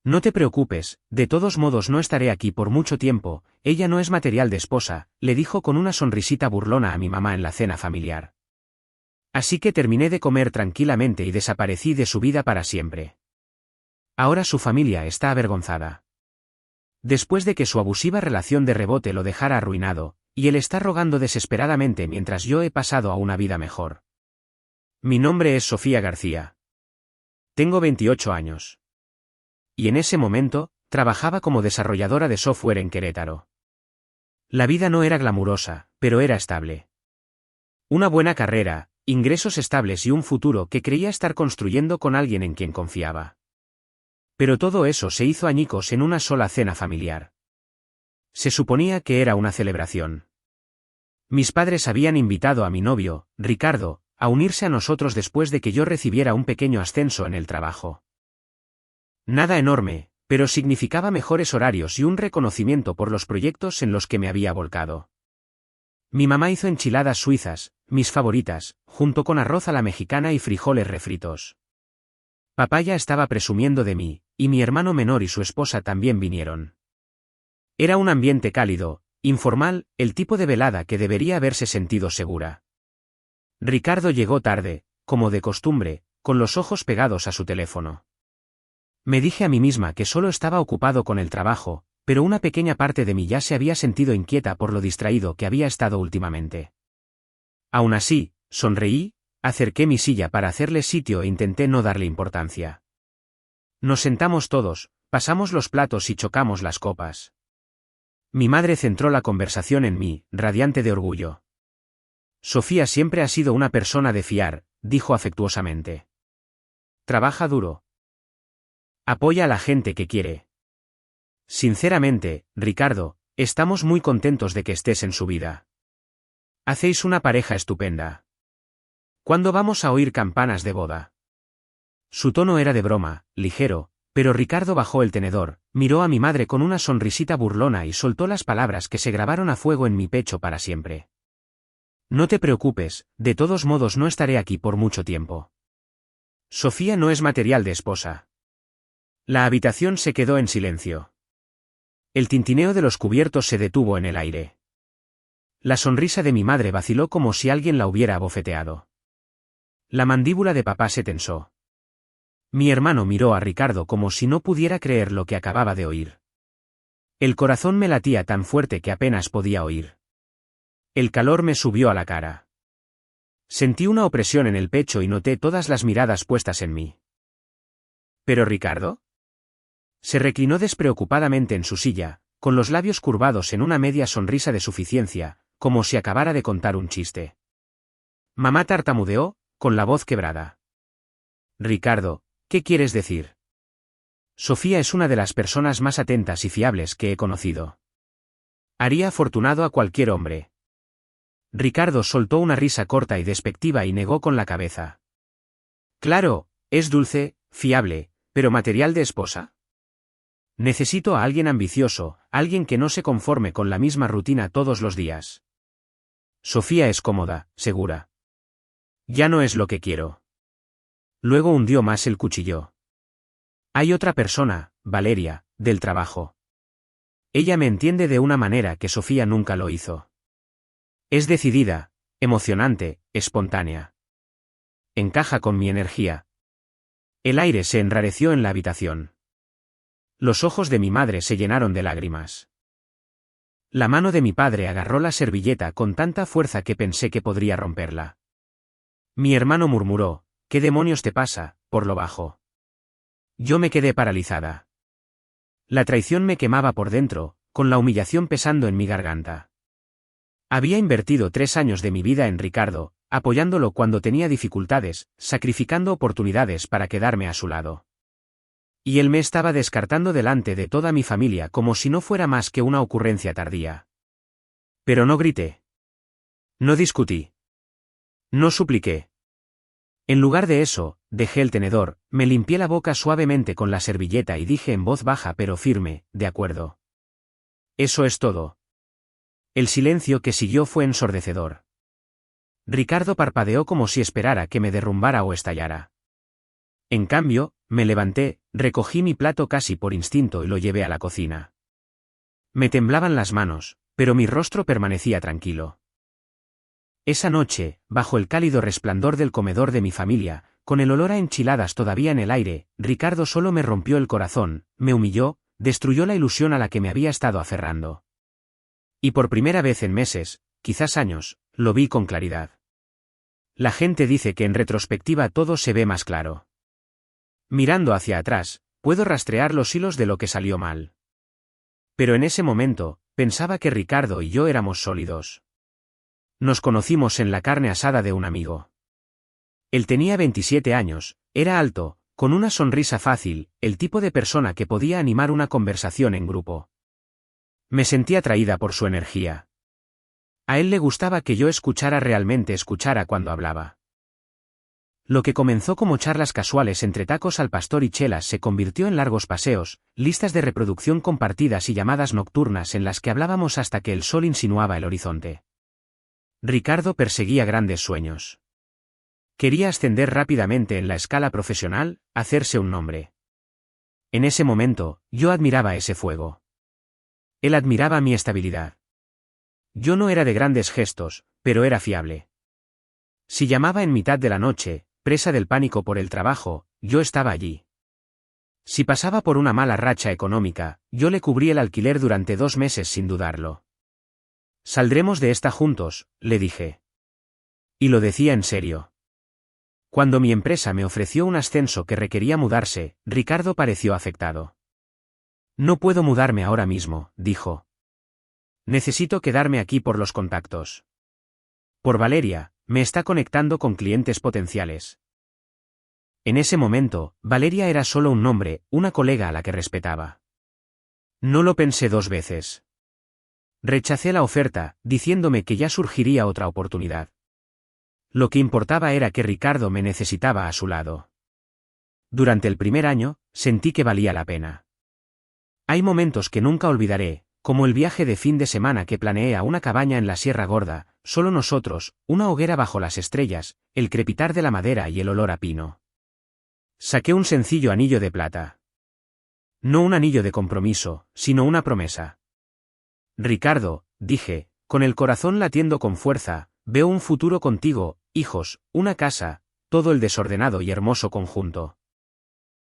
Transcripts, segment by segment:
No te preocupes, de todos modos no estaré aquí por mucho tiempo, ella no es material de esposa, le dijo con una sonrisita burlona a mi mamá en la cena familiar. Así que terminé de comer tranquilamente y desaparecí de su vida para siempre. Ahora su familia está avergonzada. Después de que su abusiva relación de rebote lo dejara arruinado, y él está rogando desesperadamente mientras yo he pasado a una vida mejor. Mi nombre es Sofía García. Tengo 28 años. Y en ese momento, trabajaba como desarrolladora de software en Querétaro. La vida no era glamurosa, pero era estable. Una buena carrera, ingresos estables y un futuro que creía estar construyendo con alguien en quien confiaba. Pero todo eso se hizo añicos en una sola cena familiar. Se suponía que era una celebración. Mis padres habían invitado a mi novio, Ricardo, a unirse a nosotros después de que yo recibiera un pequeño ascenso en el trabajo. Nada enorme, pero significaba mejores horarios y un reconocimiento por los proyectos en los que me había volcado. Mi mamá hizo enchiladas suizas, mis favoritas, junto con arroz a la mexicana y frijoles refritos. Papá ya estaba presumiendo de mí, y mi hermano menor y su esposa también vinieron. Era un ambiente cálido, informal, el tipo de velada que debería haberse sentido segura. Ricardo llegó tarde, como de costumbre, con los ojos pegados a su teléfono. Me dije a mí misma que solo estaba ocupado con el trabajo, pero una pequeña parte de mí ya se había sentido inquieta por lo distraído que había estado últimamente. Aún así, sonreí, acerqué mi silla para hacerle sitio e intenté no darle importancia. Nos sentamos todos, pasamos los platos y chocamos las copas. Mi madre centró la conversación en mí, radiante de orgullo. Sofía siempre ha sido una persona de fiar, dijo afectuosamente. Trabaja duro. Apoya a la gente que quiere. Sinceramente, Ricardo, estamos muy contentos de que estés en su vida. Hacéis una pareja estupenda. ¿Cuándo vamos a oír campanas de boda? Su tono era de broma, ligero, pero Ricardo bajó el tenedor, miró a mi madre con una sonrisita burlona y soltó las palabras que se grabaron a fuego en mi pecho para siempre. No te preocupes, de todos modos no estaré aquí por mucho tiempo. Sofía no es material de esposa. La habitación se quedó en silencio. El tintineo de los cubiertos se detuvo en el aire. La sonrisa de mi madre vaciló como si alguien la hubiera abofeteado. La mandíbula de papá se tensó. Mi hermano miró a Ricardo como si no pudiera creer lo que acababa de oír. El corazón me latía tan fuerte que apenas podía oír. El calor me subió a la cara. Sentí una opresión en el pecho y noté todas las miradas puestas en mí. ¿Pero Ricardo? Se reclinó despreocupadamente en su silla, con los labios curvados en una media sonrisa de suficiencia, como si acabara de contar un chiste. Mamá tartamudeó, con la voz quebrada. Ricardo, ¿qué quieres decir? Sofía es una de las personas más atentas y fiables que he conocido. Haría afortunado a cualquier hombre. Ricardo soltó una risa corta y despectiva y negó con la cabeza. Claro, es dulce, fiable, pero material de esposa. Necesito a alguien ambicioso, alguien que no se conforme con la misma rutina todos los días. Sofía es cómoda, segura. Ya no es lo que quiero. Luego hundió más el cuchillo. Hay otra persona, Valeria, del trabajo. Ella me entiende de una manera que Sofía nunca lo hizo. Es decidida, emocionante, espontánea. Encaja con mi energía. El aire se enrareció en la habitación. Los ojos de mi madre se llenaron de lágrimas. La mano de mi padre agarró la servilleta con tanta fuerza que pensé que podría romperla. Mi hermano murmuró, ¿qué demonios te pasa?, por lo bajo. Yo me quedé paralizada. La traición me quemaba por dentro, con la humillación pesando en mi garganta. Había invertido 3 años de mi vida en Ricardo, apoyándolo cuando tenía dificultades, sacrificando oportunidades para quedarme a su lado. Y él me estaba descartando delante de toda mi familia como si no fuera más que una ocurrencia tardía. Pero no grité. No discutí. No supliqué. En lugar de eso, dejé el tenedor, me limpié la boca suavemente con la servilleta y dije en voz baja pero firme, de acuerdo. Eso es todo. El silencio que siguió fue ensordecedor. Ricardo parpadeó como si esperara que me derrumbara o estallara. En cambio, me levanté, recogí mi plato casi por instinto y lo llevé a la cocina. Me temblaban las manos, pero mi rostro permanecía tranquilo. Esa noche, bajo el cálido resplandor del comedor de mi familia, con el olor a enchiladas todavía en el aire, Ricardo solo me rompió el corazón, me humilló, destruyó la ilusión a la que me había estado aferrando. Y por primera vez en meses, quizás años, lo vi con claridad. La gente dice que en retrospectiva todo se ve más claro. Mirando hacia atrás, puedo rastrear los hilos de lo que salió mal. Pero en ese momento, pensaba que Ricardo y yo éramos sólidos. Nos conocimos en la carne asada de un amigo. Él tenía 27 años, era alto, con una sonrisa fácil, el tipo de persona que podía animar una conversación en grupo. Me sentí atraída por su energía. A él le gustaba que yo realmente escuchara cuando hablaba. Lo que comenzó como charlas casuales entre tacos al pastor y chelas se convirtió en largos paseos, listas de reproducción compartidas y llamadas nocturnas en las que hablábamos hasta que el sol insinuaba el horizonte. Ricardo perseguía grandes sueños. Quería ascender rápidamente en la escala profesional, hacerse un nombre. En ese momento, yo admiraba ese fuego. Él admiraba mi estabilidad. Yo no era de grandes gestos, pero era fiable. Si llamaba en mitad de la noche, presa del pánico por el trabajo, yo estaba allí. Si pasaba por una mala racha económica, yo le cubrí el alquiler durante 2 meses sin dudarlo. Saldremos de esta juntos, le dije. Y lo decía en serio. Cuando mi empresa me ofreció un ascenso que requería mudarse, Ricardo pareció afectado. No puedo mudarme ahora mismo, dijo. Necesito quedarme aquí por los contactos. Por Valeria, me está conectando con clientes potenciales. En ese momento, Valeria era solo un nombre, una colega a la que respetaba. No lo pensé 2 veces. Rechacé la oferta, diciéndome que ya surgiría otra oportunidad. Lo que importaba era que Ricardo me necesitaba a su lado. Durante el primer año, sentí que valía la pena. Hay momentos que nunca olvidaré, como el viaje de fin de semana que planeé a una cabaña en la Sierra Gorda, solo nosotros, una hoguera bajo las estrellas, el crepitar de la madera y el olor a pino. Saqué un sencillo anillo de plata. No un anillo de compromiso, sino una promesa. Ricardo, dije, con el corazón latiendo con fuerza, veo un futuro contigo, hijos, una casa, todo el desordenado y hermoso conjunto.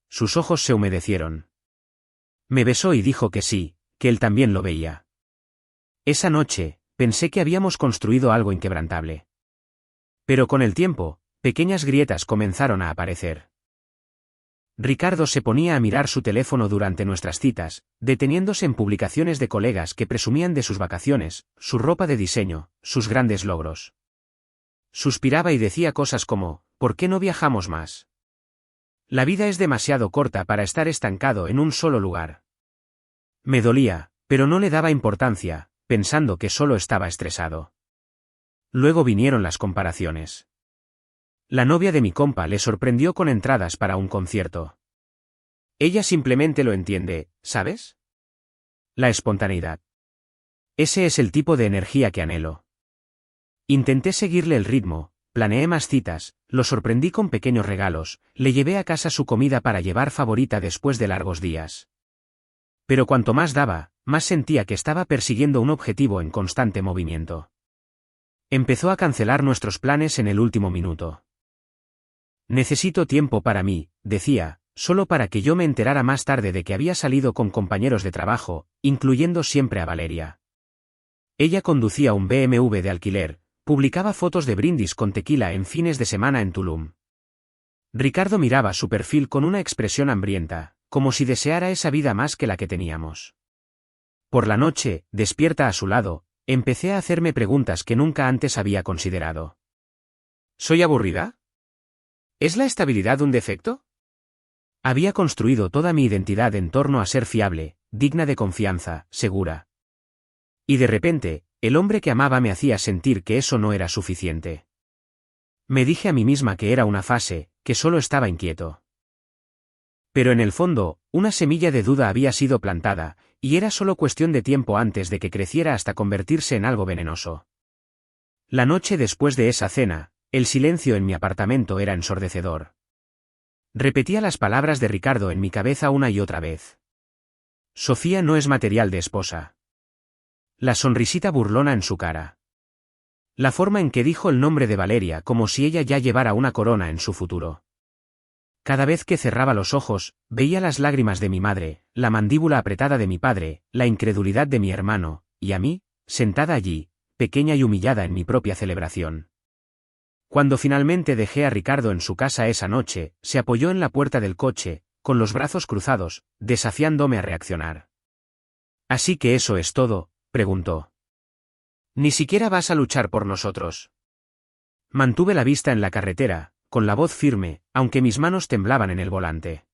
Sus ojos se humedecieron. Me besó y dijo que sí, que él también lo veía. Esa noche, pensé que habíamos construido algo inquebrantable. Pero con el tiempo, pequeñas grietas comenzaron a aparecer. Ricardo se ponía a mirar su teléfono durante nuestras citas, deteniéndose en publicaciones de colegas que presumían de sus vacaciones, su ropa de diseño, sus grandes logros. Suspiraba y decía cosas como, ¿por qué no viajamos más? La vida es demasiado corta para estar estancado en un solo lugar. Me dolía, pero no le daba importancia, pensando que solo estaba estresado. Luego vinieron las comparaciones. La novia de mi compa le sorprendió con entradas para un concierto. Ella simplemente lo entiende, ¿sabes? La espontaneidad. Ese es el tipo de energía que anhelo. Intenté seguirle el ritmo, planeé más citas, lo sorprendí con pequeños regalos, le llevé a casa su comida para llevar favorita después de largos días. Pero cuanto más daba, más sentía que estaba persiguiendo un objetivo en constante movimiento. Empezó a cancelar nuestros planes en el último minuto. Necesito tiempo para mí, decía, solo para que yo me enterara más tarde de que había salido con compañeros de trabajo, incluyendo siempre a Valeria. Ella conducía un BMW de alquiler, publicaba fotos de brindis con tequila en fines de semana en Tulum. Ricardo miraba su perfil con una expresión hambrienta, como si deseara esa vida más que la que teníamos. Por la noche, despierta a su lado, empecé a hacerme preguntas que nunca antes había considerado. ¿Soy aburrida? ¿Es la estabilidad un defecto? Había construido toda mi identidad en torno a ser fiable, digna de confianza, segura. Y de repente, el hombre que amaba me hacía sentir que eso no era suficiente. Me dije a mí misma que era una fase, que solo estaba inquieto. Pero en el fondo, una semilla de duda había sido plantada, y era solo cuestión de tiempo antes de que creciera hasta convertirse en algo venenoso. La noche después de esa cena, el silencio en mi apartamento era ensordecedor. Repetía las palabras de Ricardo en mi cabeza una y otra vez. Sofía no es material de esposa. La sonrisita burlona en su cara. La forma en que dijo el nombre de Valeria como si ella ya llevara una corona en su futuro. Cada vez que cerraba los ojos, veía las lágrimas de mi madre, la mandíbula apretada de mi padre, la incredulidad de mi hermano, y a mí, sentada allí, pequeña y humillada en mi propia celebración. Cuando finalmente dejé a Ricardo en su casa esa noche, se apoyó en la puerta del coche, con los brazos cruzados, desafiándome a reaccionar. «¿Así que eso es todo?», preguntó. «¿Ni siquiera vas a luchar por nosotros?». Mantuve la vista en la carretera, con la voz firme, aunque mis manos temblaban en el volante.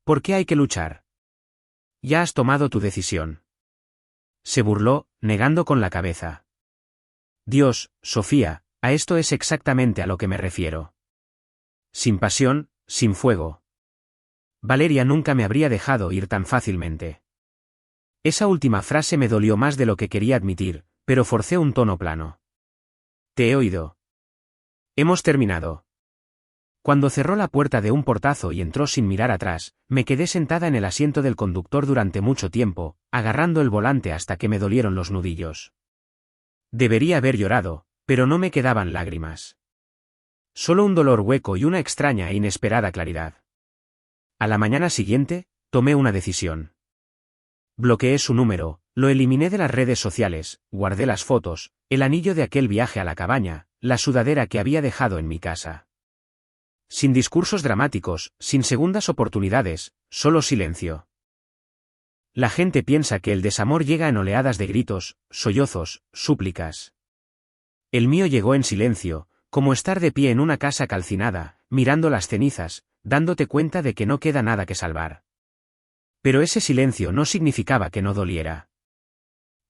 «¿Por qué hay que luchar? Ya has tomado tu decisión». Se burló, negando con la cabeza. «Dios, Sofía, a esto es exactamente a lo que me refiero. Sin pasión, sin fuego. Valeria nunca me habría dejado ir tan fácilmente». Esa última frase me dolió más de lo que quería admitir, pero forcé un tono plano. «Te he oído. Hemos terminado». Cuando cerró la puerta de un portazo y entró sin mirar atrás, me quedé sentada en el asiento del conductor durante mucho tiempo, agarrando el volante hasta que me dolieron los nudillos. Debería haber llorado, pero no me quedaban lágrimas. Solo un dolor hueco y una extraña e inesperada claridad. A la mañana siguiente, tomé una decisión. Bloqueé su número, lo eliminé de las redes sociales, guardé las fotos, el anillo de aquel viaje a la cabaña, la sudadera que había dejado en mi casa. Sin discursos dramáticos, sin segundas oportunidades, solo silencio. La gente piensa que el desamor llega en oleadas de gritos, sollozos, súplicas. El mío llegó en silencio, como estar de pie en una casa calcinada, mirando las cenizas, dándote cuenta de que no queda nada que salvar. Pero ese silencio no significaba que no doliera.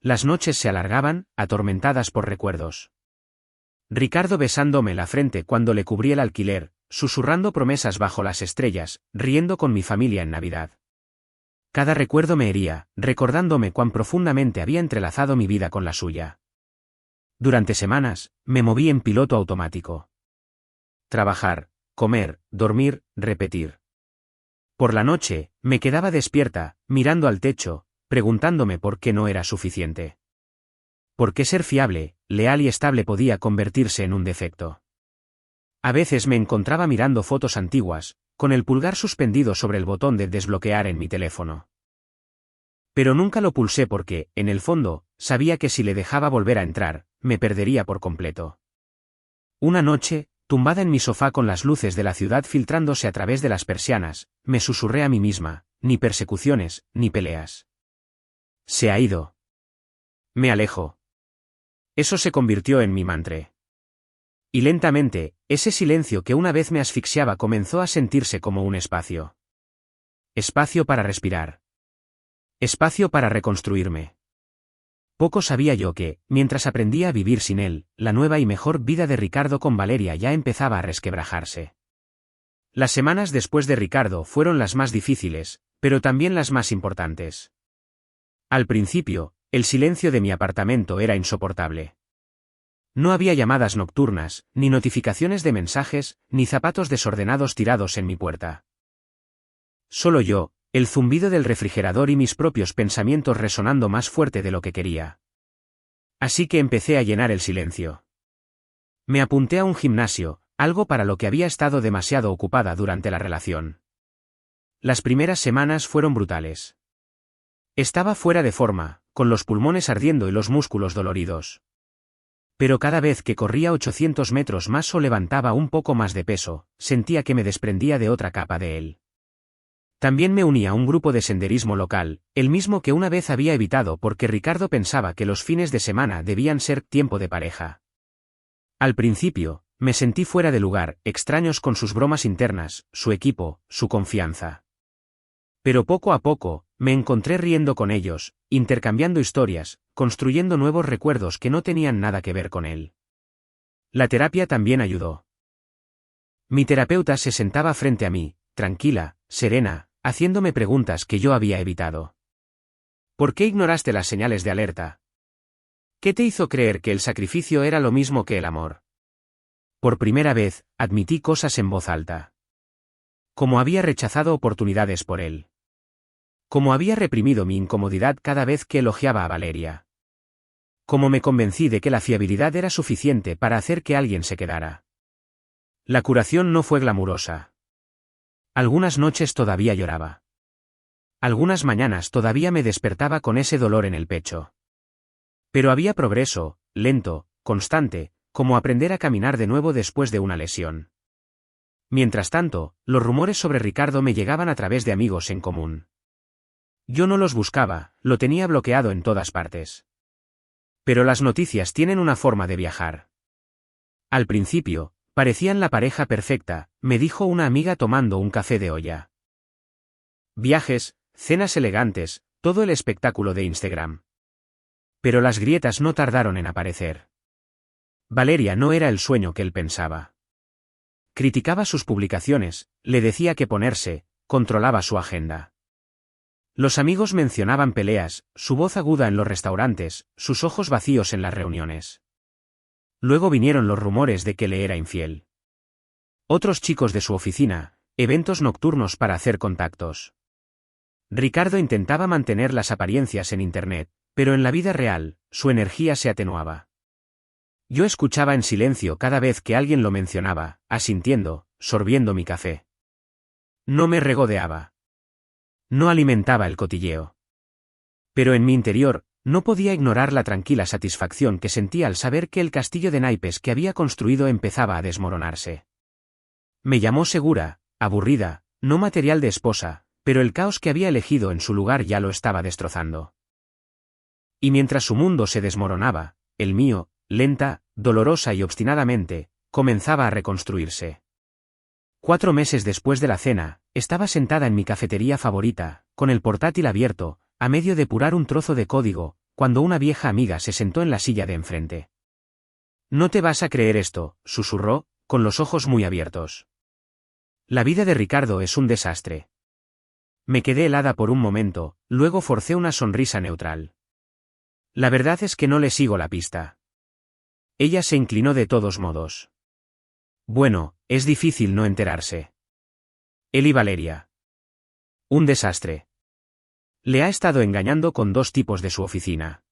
Las noches se alargaban, atormentadas por recuerdos. Ricardo besándome la frente cuando le cubrí el alquiler, susurrando promesas bajo las estrellas, riendo con mi familia en Navidad. Cada recuerdo me hería, recordándome cuán profundamente había entrelazado mi vida con la suya. Durante semanas, me moví en piloto automático. Trabajar, comer, dormir, repetir. Por la noche, me quedaba despierta, mirando al techo, preguntándome por qué no era suficiente. ¿Por qué ser fiable, leal y estable podía convertirse en un defecto? A veces me encontraba mirando fotos antiguas, con el pulgar suspendido sobre el botón de desbloquear en mi teléfono. Pero nunca lo pulsé porque, en el fondo, sabía que si le dejaba volver a entrar, me perdería por completo. Una noche, tumbada en mi sofá con las luces de la ciudad filtrándose a través de las persianas, me susurré a mí misma, ni persecuciones, ni peleas. Se ha ido. Me alejo. Eso se convirtió en mi mantra. Y lentamente, ese silencio que una vez me asfixiaba comenzó a sentirse como un espacio. Espacio para respirar. Espacio para reconstruirme. Poco sabía yo que, mientras aprendía a vivir sin él, la nueva y mejor vida de Ricardo con Valeria ya empezaba a resquebrajarse. Las semanas después de Ricardo fueron las más difíciles, pero también las más importantes. Al principio, el silencio de mi apartamento era insoportable. No había llamadas nocturnas, ni notificaciones de mensajes, ni zapatos desordenados tirados en mi puerta. Solo yo, el zumbido del refrigerador y mis propios pensamientos resonando más fuerte de lo que quería. Así que empecé a llenar el silencio. Me apunté a un gimnasio, algo para lo que había estado demasiado ocupada durante la relación. Las primeras semanas fueron brutales. Estaba fuera de forma, con los pulmones ardiendo y los músculos doloridos. Pero cada vez que corría 800 metros más o levantaba un poco más de peso, sentía que me desprendía de otra capa de él. También me uní a un grupo de senderismo local, el mismo que una vez había evitado porque Ricardo pensaba que los fines de semana debían ser tiempo de pareja. Al principio, me sentí fuera de lugar, extraños con sus bromas internas, su equipo, su confianza. Pero poco a poco, me encontré riendo con ellos, intercambiando historias, construyendo nuevos recuerdos que no tenían nada que ver con él. La terapia también ayudó. Mi terapeuta se sentaba frente a mí, tranquila, serena, haciéndome preguntas que yo había evitado. ¿Por qué ignoraste las señales de alerta? ¿Qué te hizo creer que el sacrificio era lo mismo que el amor? Por primera vez, admití cosas en voz alta. Cómo había rechazado oportunidades por él. Cómo había reprimido mi incomodidad cada vez que elogiaba a Valeria. Cómo me convencí de que la fiabilidad era suficiente para hacer que alguien se quedara. La curación no fue glamurosa. Algunas noches todavía lloraba. Algunas mañanas todavía me despertaba con ese dolor en el pecho. Pero había progreso, lento, constante, como aprender a caminar de nuevo después de una lesión. Mientras tanto, los rumores sobre Ricardo me llegaban a través de amigos en común. Yo no los buscaba, lo tenía bloqueado en todas partes. Pero las noticias tienen una forma de viajar. Al principio, parecían la pareja perfecta, me dijo una amiga tomando un café de olla. Viajes, cenas elegantes, todo el espectáculo de Instagram. Pero las grietas no tardaron en aparecer. Valeria no era el sueño que él pensaba. Criticaba sus publicaciones, le decía qué ponerse, controlaba su agenda. Los amigos mencionaban peleas, su voz aguda en los restaurantes, sus ojos vacíos en las reuniones. Luego vinieron los rumores de que le era infiel. Otros chicos de su oficina, eventos nocturnos para hacer contactos. Ricardo intentaba mantener las apariencias en Internet, pero en la vida real, su energía se atenuaba. Yo escuchaba en silencio cada vez que alguien lo mencionaba, asintiendo, sorbiendo mi café. No me regodeaba. No alimentaba el cotilleo. Pero en mi interior, no podía ignorar la tranquila satisfacción que sentía al saber que el castillo de naipes que había construido empezaba a desmoronarse. Me llamó segura, aburrida, no material de esposa, pero el caos que había elegido en su lugar ya lo estaba destrozando. Y mientras su mundo se desmoronaba, el mío, lenta, dolorosa y obstinadamente, comenzaba a reconstruirse. 4 meses después de la cena, estaba sentada en mi cafetería favorita, con el portátil abierto, a medio depurar un trozo de código, cuando una vieja amiga se sentó en la silla de enfrente. «No te vas a creer esto», susurró, con los ojos muy abiertos. «La vida de Ricardo es un desastre». Me quedé helada por un momento, luego forcé una sonrisa neutral. «La verdad es que no le sigo la pista». Ella se inclinó de todos modos. «Bueno, es difícil no enterarse». Él y Valeria. Un desastre. Le ha estado engañando con 2 tipos de su oficina.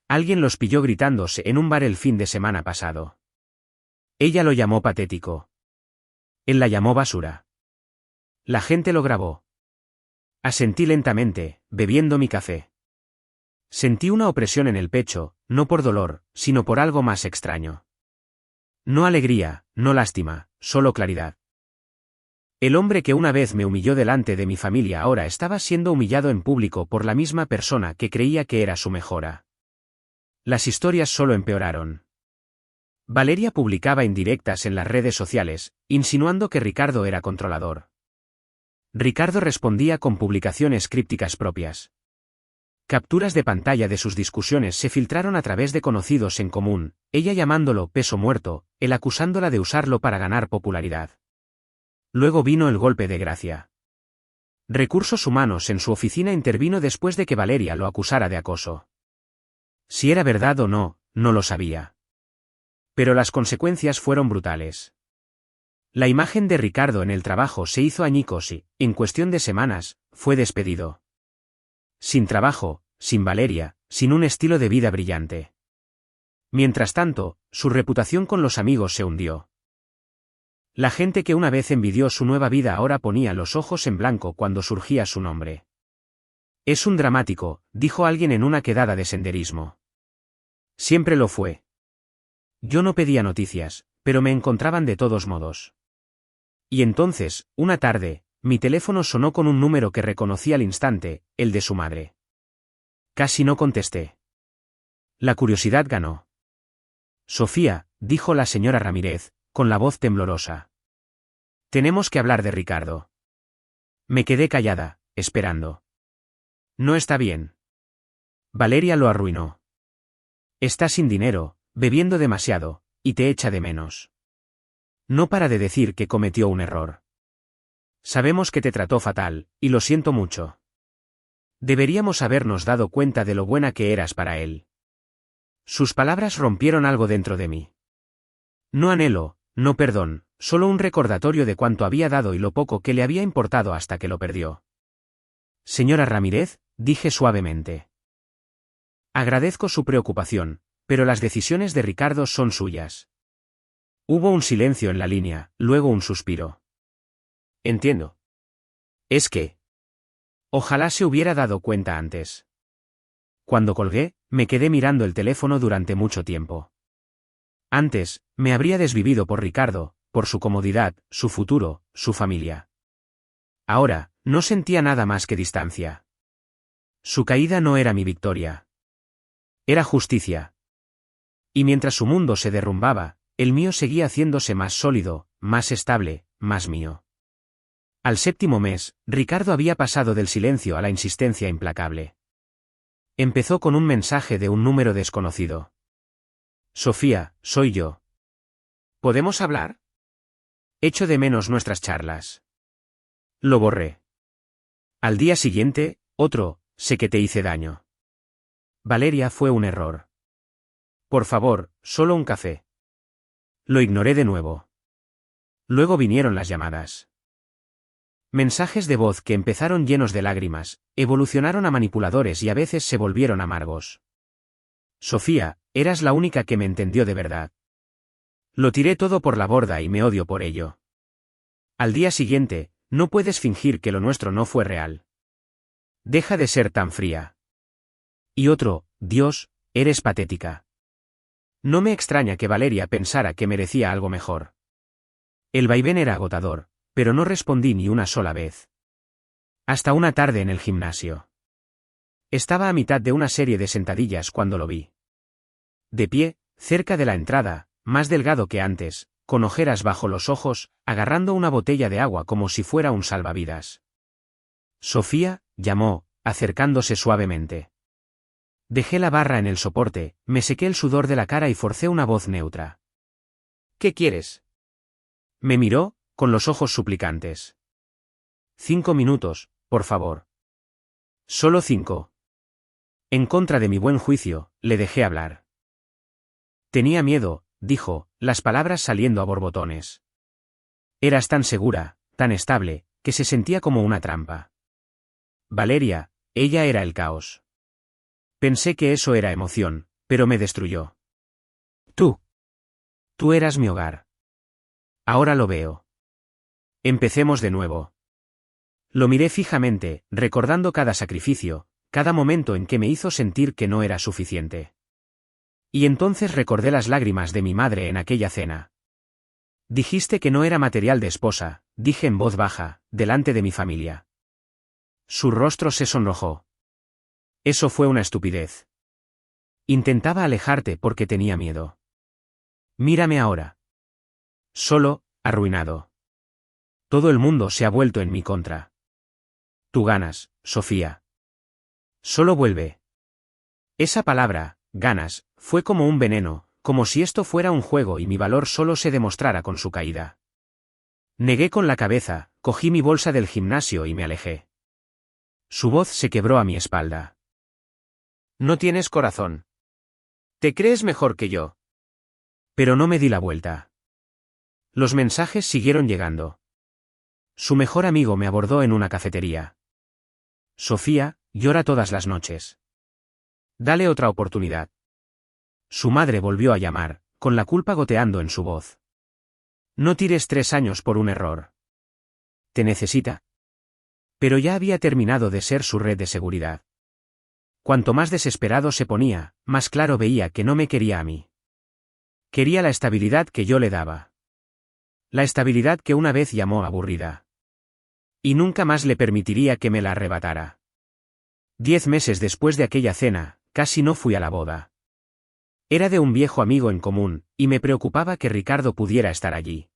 Alguien los pilló gritándose en un bar el fin de semana pasado. Ella lo llamó patético. Él la llamó basura. La gente lo grabó. Asentí lentamente, bebiendo mi café. Sentí una opresión en el pecho, no por dolor, sino por algo más extraño. No alegría, no lástima, solo claridad. El hombre que una vez me humilló delante de mi familia ahora estaba siendo humillado en público por la misma persona que creía que era su mejora. Las historias solo empeoraron. Valeria publicaba indirectas en las redes sociales, insinuando que Ricardo era controlador. Ricardo respondía con publicaciones crípticas propias. Capturas de pantalla de sus discusiones se filtraron a través de conocidos en común, ella llamándolo peso muerto, él acusándola de usarlo para ganar popularidad. Luego vino el golpe de gracia. Recursos Humanos en su oficina intervino después de que Valeria lo acusara de acoso. Si era verdad o no, no lo sabía. Pero las consecuencias fueron brutales. La imagen de Ricardo en el trabajo se hizo añicos y, en cuestión de semanas, fue despedido. Sin trabajo, sin Valeria, sin un estilo de vida brillante. Mientras tanto, su reputación con los amigos se hundió. La gente que una vez envidió su nueva vida ahora ponía los ojos en blanco cuando surgía su nombre. «Es un dramático», dijo alguien en una quedada de senderismo. Siempre lo fue. Yo no pedía noticias, pero me encontraban de todos modos. Y entonces, una tarde, mi teléfono sonó con un número que reconocí al instante, el de su madre. Casi no contesté. La curiosidad ganó. «Sofía», dijo la señora Ramírez, con la voz temblorosa. «Tenemos que hablar de Ricardo». Me quedé callada, esperando. «No está bien. Valeria lo arruinó. Está sin dinero, bebiendo demasiado, y te echa de menos. No para de decir que cometió un error. Sabemos que te trató fatal, y lo siento mucho. Deberíamos habernos dado cuenta de lo buena que eras para él». Sus palabras rompieron algo dentro de mí. No anhelo, No perdón, solo un recordatorio de cuánto había dado y lo poco que le había importado hasta que lo perdió. Señora Ramírez, dije suavemente. Agradezco su preocupación, pero las decisiones de Ricardo son suyas. Hubo un silencio en la línea, luego un suspiro. Entiendo. Es que... Ojalá se hubiera dado cuenta antes. Cuando colgué, me quedé mirando el teléfono durante mucho tiempo. Antes, me habría desvivido por Ricardo, por su comodidad, su futuro, su familia. Ahora, no sentía nada más que distancia. Su caída no era mi victoria. Era justicia. Y mientras su mundo se derrumbaba, el mío seguía haciéndose más sólido, más estable, más mío. Al 7º mes, Ricardo había pasado del silencio a la insistencia implacable. Empezó con un mensaje de un número desconocido. Sofía, soy yo. ¿Podemos hablar? Echo de menos nuestras charlas. Lo borré. Al día siguiente, otro, sé que te hice daño. Valeria, fue un error. Por favor, solo un café. Lo ignoré de nuevo. Luego vinieron las llamadas. Mensajes de voz que empezaron llenos de lágrimas, evolucionaron a manipuladores y a veces se volvieron amargos. Sofía, eras la única que me entendió de verdad. Lo tiré todo por la borda y me odio por ello. Al día siguiente, no puedes fingir que lo nuestro no fue real. Deja de ser tan fría. Y otro, Dios, eres patética. No me extraña que Valeria pensara que merecía algo mejor. El vaivén era agotador, pero no respondí ni una sola vez. Hasta una tarde en el gimnasio. Estaba a mitad de una serie de sentadillas cuando lo vi. De pie, cerca de la entrada, más delgado que antes, con ojeras bajo los ojos, agarrando una botella de agua como si fuera un salvavidas. Sofía, llamó, acercándose suavemente. Dejé la barra en el soporte, me sequé el sudor de la cara y forcé una voz neutra. ¿Qué quieres? Me miró, con los ojos suplicantes. 5 minutos, por favor. Solo 5. En contra de mi buen juicio, le dejé hablar. Tenía miedo, dijo, las palabras saliendo a borbotones. Eras tan segura, tan estable, que se sentía como una trampa. Valeria, ella era el caos. Pensé que eso era emoción, pero me destruyó. Tú eras mi hogar. Ahora lo veo. Empecemos de nuevo. Lo miré fijamente, recordando cada sacrificio, cada momento en que me hizo sentir que no era suficiente. Y entonces recordé las lágrimas de mi madre en aquella cena. Dijiste que no era material de esposa, dije en voz baja, delante de mi familia. Su rostro se sonrojó. Eso fue una estupidez. Intentaba alejarte porque tenía miedo. Mírame ahora. Solo, arruinado. Todo el mundo se ha vuelto en mi contra. Tú ganas, Sofía. Solo vuelve. Esa palabra, ganas, fue como un veneno, como si esto fuera un juego y mi valor solo se demostrara con su caída. Negué con la cabeza, cogí mi bolsa del gimnasio y me alejé. Su voz se quebró a mi espalda. No tienes corazón. ¿Te crees mejor que yo? Pero no me di la vuelta. Los mensajes siguieron llegando. Su mejor amigo me abordó en una cafetería. Sofía, llora todas las noches. Dale otra oportunidad. Su madre volvió a llamar, con la culpa goteando en su voz. No tires 3 años por un error. ¿Te necesita? Pero ya había terminado de ser su red de seguridad. Cuanto más desesperado se ponía, más claro veía que no me quería a mí. Quería la estabilidad que yo le daba. La estabilidad que una vez llamó aburrida. Y nunca más le permitiría que me la arrebatara. 10 meses después de aquella cena, casi no fui a la boda. Era de un viejo amigo en común, y me preocupaba que Ricardo pudiera estar allí.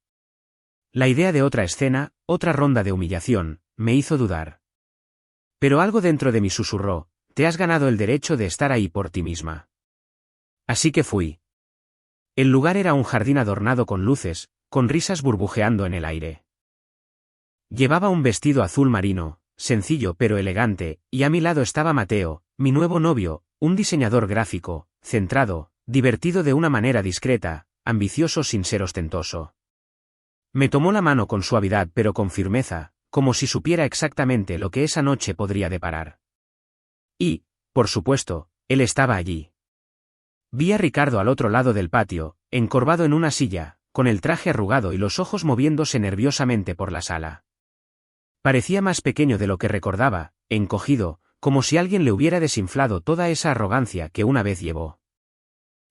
La idea de otra escena, otra ronda de humillación, me hizo dudar. Pero algo dentro de mí susurró, te has ganado el derecho de estar ahí por ti misma. Así que fui. El lugar era un jardín adornado con luces, con risas burbujeando en el aire. Llevaba un vestido azul marino, sencillo pero elegante, y a mi lado estaba Mateo, mi nuevo novio, un diseñador gráfico, centrado, divertido de una manera discreta, ambicioso sin ser ostentoso. Me tomó la mano con suavidad pero con firmeza, como si supiera exactamente lo que esa noche podría deparar. Y, por supuesto, él estaba allí. Vi a Ricardo al otro lado del patio, encorvado en una silla, con el traje arrugado y los ojos moviéndose nerviosamente por la sala. Parecía más pequeño de lo que recordaba, encogido, como si alguien le hubiera desinflado toda esa arrogancia que una vez llevó.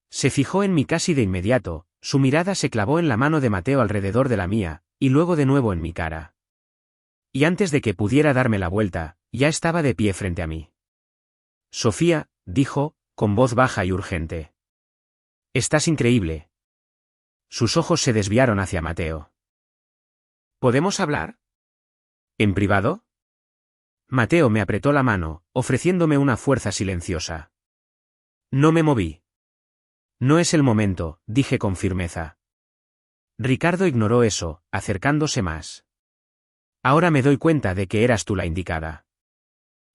Se fijó en mí casi de inmediato, su mirada se clavó en la mano de Mateo alrededor de la mía, y luego de nuevo en mi cara. Y antes de que pudiera darme la vuelta, ya estaba de pie frente a mí. Sofía, dijo, con voz baja y urgente. Estás increíble. Sus ojos se desviaron hacia Mateo. ¿Podemos hablar? ¿En privado? Mateo me apretó la mano, ofreciéndome una fuerza silenciosa. No me moví. No es el momento, dije con firmeza. Ricardo ignoró eso, acercándose más. Ahora me doy cuenta de que eras tú la indicada.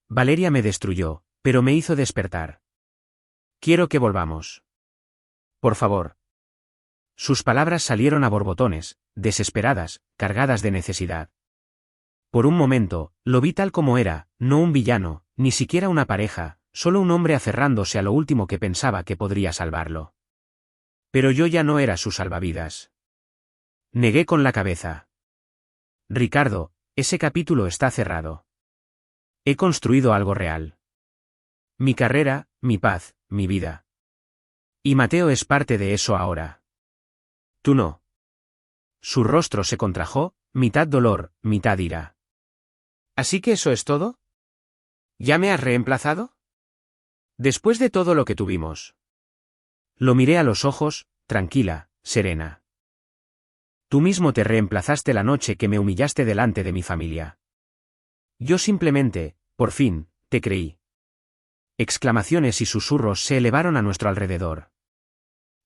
Valeria me destruyó, pero me hizo despertar. Quiero que volvamos. Por favor. Sus palabras salieron a borbotones, desesperadas, cargadas de necesidad. Por un momento, lo vi tal como era, no un villano, ni siquiera una pareja, solo un hombre aferrándose a lo último que pensaba que podría salvarlo. Pero yo ya no era su salvavidas. Negué con la cabeza. Ricardo, ese capítulo está cerrado. He construido algo real. Mi carrera, mi paz, mi vida. Y Mateo es parte de eso ahora. Tú no. Su rostro se contrajo, mitad dolor, mitad ira. ¿Así que eso es todo? ¿Ya me has reemplazado? Después de todo lo que tuvimos. Lo miré a los ojos, tranquila, serena. Tú mismo te reemplazaste la noche que me humillaste delante de mi familia. Yo simplemente, por fin, te creí. Exclamaciones y susurros se elevaron a nuestro alrededor.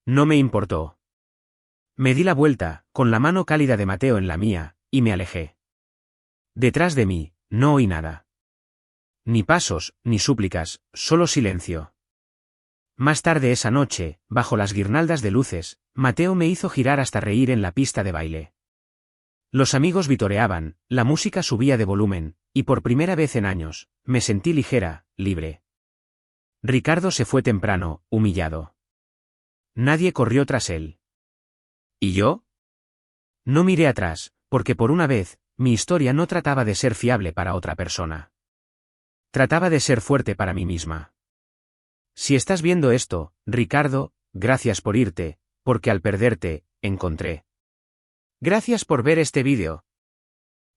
No me importó. Me di la vuelta, con la mano cálida de Mateo en la mía, y me alejé. Detrás de mí, no oí nada. Ni pasos, ni súplicas, solo silencio. Más tarde esa noche, bajo las guirnaldas de luces, Mateo me hizo girar hasta reír en la pista de baile. Los amigos vitoreaban, la música subía de volumen, y por primera vez en años, me sentí ligera, libre. Ricardo se fue temprano, humillado. Nadie corrió tras él. ¿Y yo? No miré atrás, porque por una vez, mi historia no trataba de ser fiable para otra persona. Trataba de ser fuerte para mí misma. Si estás viendo esto, Ricardo, gracias por irte, porque al perderte, encontré. Gracias por ver este vídeo.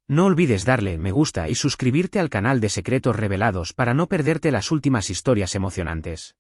No olvides darle me gusta y suscribirte al canal de Secretos Revelados para no perderte las últimas historias emocionantes.